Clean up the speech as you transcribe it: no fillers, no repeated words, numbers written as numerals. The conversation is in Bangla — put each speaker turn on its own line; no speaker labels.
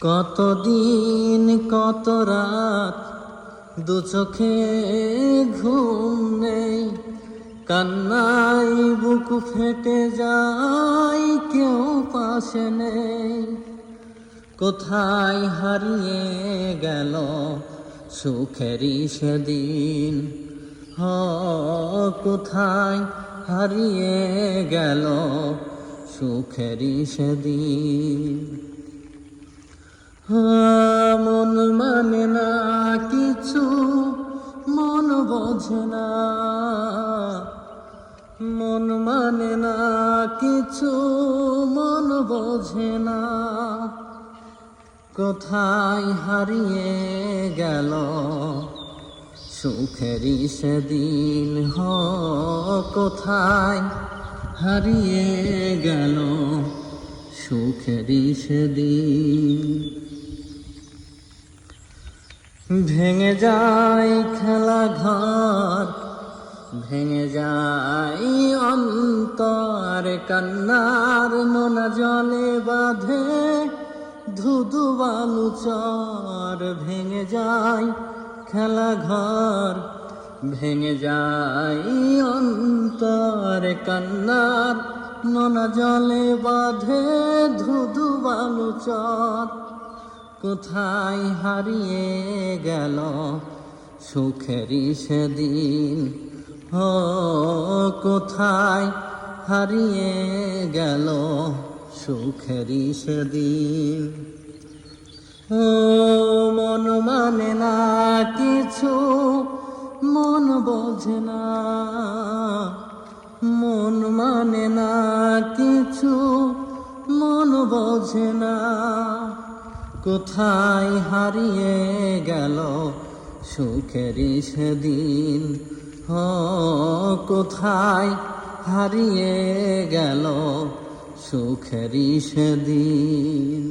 কতদিন কত রাত দু চোখে ঘুম নেই, কান্নাই বুক ফেটে যায়, কেউ পাশে নেই। কোথায় হারিয়ে গেল সুখেরই সেদিন, কোথায় হারিয়ে গেল সুখেরই সেদিন। মন মানে না কিছু, মন বোঝে না, মন মানে না কিছু, মন বোঝে না। কোথায় হারিয়ে গেল সুখেরই সেদিন, কোথায় হারিয়ে গেল সুখেরই সেদিন। ভেঙে যায় খেলা ঘর, ভেঙে যায় অন্তর, কান্নার নোনা জলে বাঁধে ধুধু বালু চর। ভেঙে যায় খেলা ঘর, ভেঙে যায় অন্তর, কান্নার নোনা জলে বাঁধে ধুধু বালু চর। কোথায় হারিয়ে গেল সুখেরই সেদিন, কোথায় হারিয়ে গেল সুখেরই সেদিন। মন মানে না কিছু, মন বোঝে না, মন মানে না কিছু, মন বোঝে না। কোথায় হারিয়ে গেল সুখেরই সেদিন, কোথায় হারিয়ে গেল সুখেরই সেদিন।